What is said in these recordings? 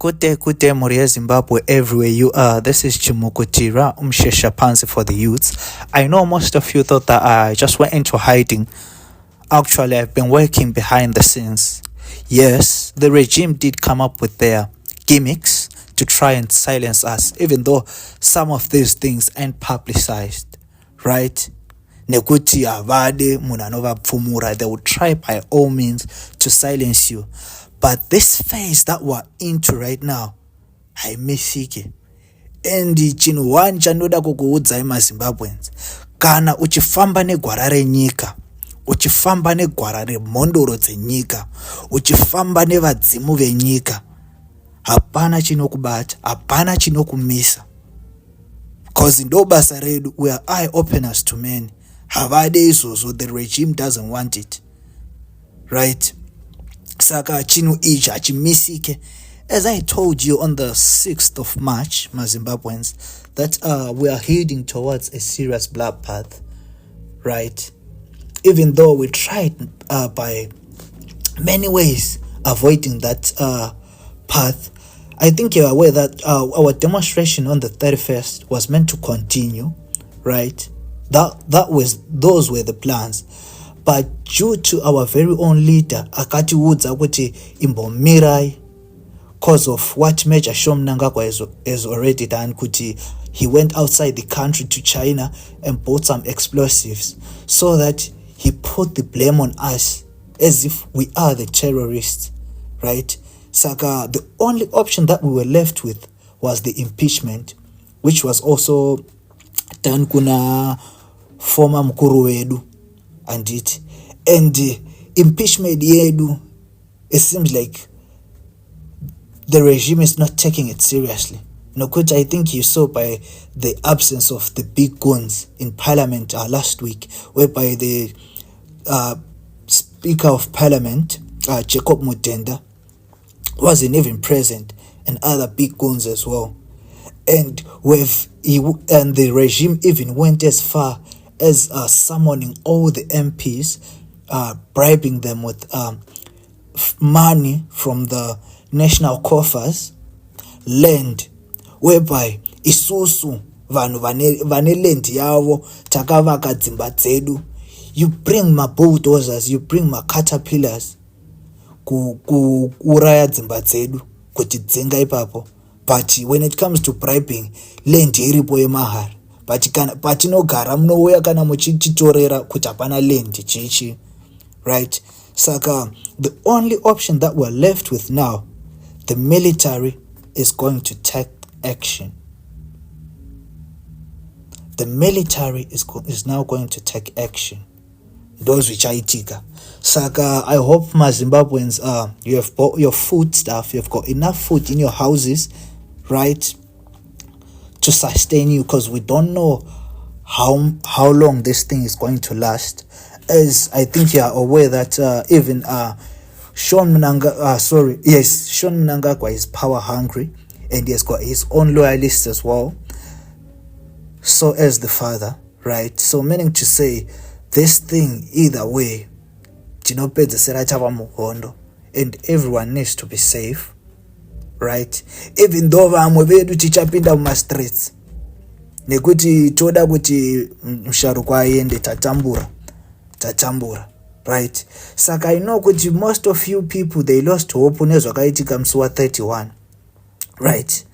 Good day, Moria Zimbabwe, everywhere you are. This is Chimukutira, Umshesha Pansi for the youths. I know most of you thought that I just went into hiding. Actually, I've been working behind the scenes. Yes, the regime did come up with their gimmicks to try and silence us, even though some of these things aren't publicized, right? Nekuti avade munanova pfumura, they will try by all means to silence you. But this phase that we're into right now, haimesiki. Endi chinu one chanoda kukuudza maZimbabweans. Kana uchifamba negwara renyika, uchifamba negwara remhondoro dzenyika, uchifamba nevadzimu venyika, hapana chinokubata, hapana chinokumisa. Because ndo basa redu, we are eye openers to many. Havade izozo, the regime doesn't want it. Right? Saka chinu ichi achimisike. As I told you on the 6th of March, maZimbabweans, that we are heading towards a serious bloodbath, right? Even though we tried by many ways avoiding that path, I think you're aware that our demonstration on the 31st was meant to continue, right? Those were the plans. But due to our very own leader, Akati Woodza kuti imbomirai, cause of what Major Mnangagwa has already done, kuti he went outside the country to China and bought some explosives, so that he put the blame on us as if we are the terrorists, right? Saka, the only option that we were left with was the impeachment, which was also done kuna former mkuru wedu and impeachment yedu, it seems like the regime is not taking it seriously. Which I think you saw by the absence of the big guns in parliament last week, whereby the Speaker of Parliament, Jacob Mutenda, wasn't even present, and other big guns as well. And the regime even went as far as summoning all the MPs, bribing them with money from the national coffers, land, whereby isusu vanhu vane land yavo takavaka dzimba dzedu, you bring my bulldozers, you bring my caterpillars kuuraya dzimba dzedu kuti dzenga ipapo. But when it comes to bribing, land iripo yemahara. But patinogara munouya kana muchititorera kuti hapana land chichi, right? Saka, the only option that we're left with now, the military is going to take action. The military is now going to take action. Those which are Saka, I hope maZimbabweans, you have bought your food stuff, you've got enough food in your houses, right, to sustain you, because we don't know how long this thing is going to last. As I think you are aware that even Sean Mnangagwa is power hungry, and he has got his own loyalists as well, so as the father, right? So meaning to say, this thing either way, and everyone needs to be safe, right? Even though vamwe vedu tichapinda muma streets nekuti toda kuti msharuko aende tatambura, right? Saka I know kuti most of you people, they lost hope nezvakaitika musi wa 31, right?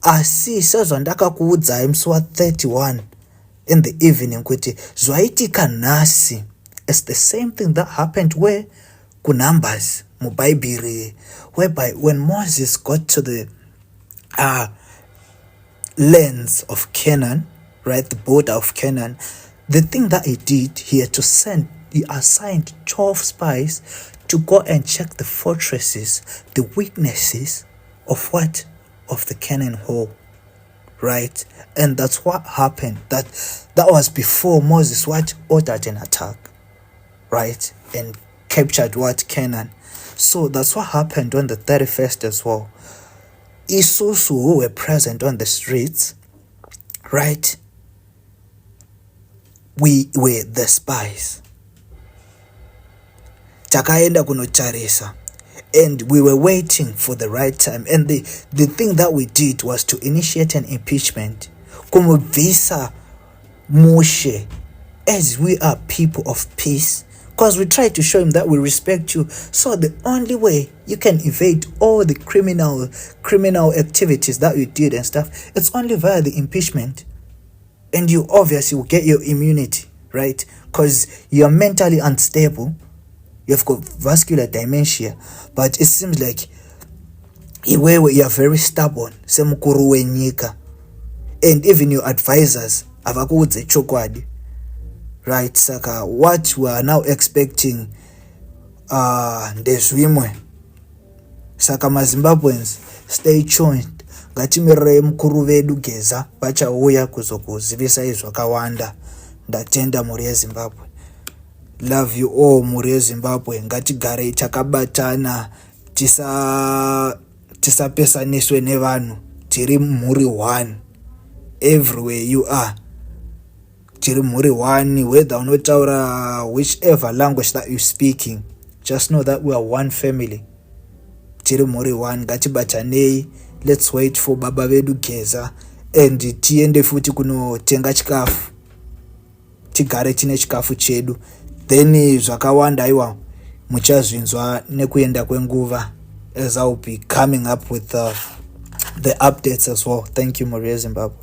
Asi sezvandaka kuudzai musi wa 31 in the evening kuti zvaitika nhasi is the same thing that happened where kuNumbers muBhayibheri, whereby when Moses got to the lands of Canaan, right, the border of Canaan, the thing that he did, he assigned 12 spies to go and check the fortresses, the weaknesses of the Canaan whole, right? And that's what happened. That was before Moses ordered an attack, right, and captured Canaan. So that's what happened on the 31st as well. Isusu who were present on the streets, right, we were the spies. Takaenda kunotarisa, and we were waiting for the right time, and the thing that we did was to initiate an impeachment kumubvisa mushe, as we are people of peace, because we try to show him that we respect you. So the only way you can evade all the criminal activities that you did and stuff, it's only via the impeachment. And you obviously will get your immunity, right? Because you're mentally unstable, you've got vascular dementia, but it seems like you are very stubborn, semukuru wenyika, and even your advisors avakuudze chokwadi, right? Saka what we are now expecting ndezvimwe. Saka maZimbabweans, stay tuned. Ngatimirire mukuru vedu Geza vachauya kuzokuzivisa zvakawanda. Ndatenda mhuri yeZimbabwe. Love you all mhuri yeZimbabwe. Ngatigare takabatana, tisapesaniswe nevanhu. Tiri mhuri one. Everywhere you are. Tiri mhuri one. Whether unotaura whichever language that you're speaking, just know that we are one family. Tiri mhuri one. Ngatibatanei. Let's wait for baba vedu Geza and tiende futi kunotenga chikafu, tigare tine chikafu chedu, then zvakawanda iwa muchazvinzwa nekuenda kwenguva, as I'll be coming up with the updates as well. Thank you, Maria Zimbabwe.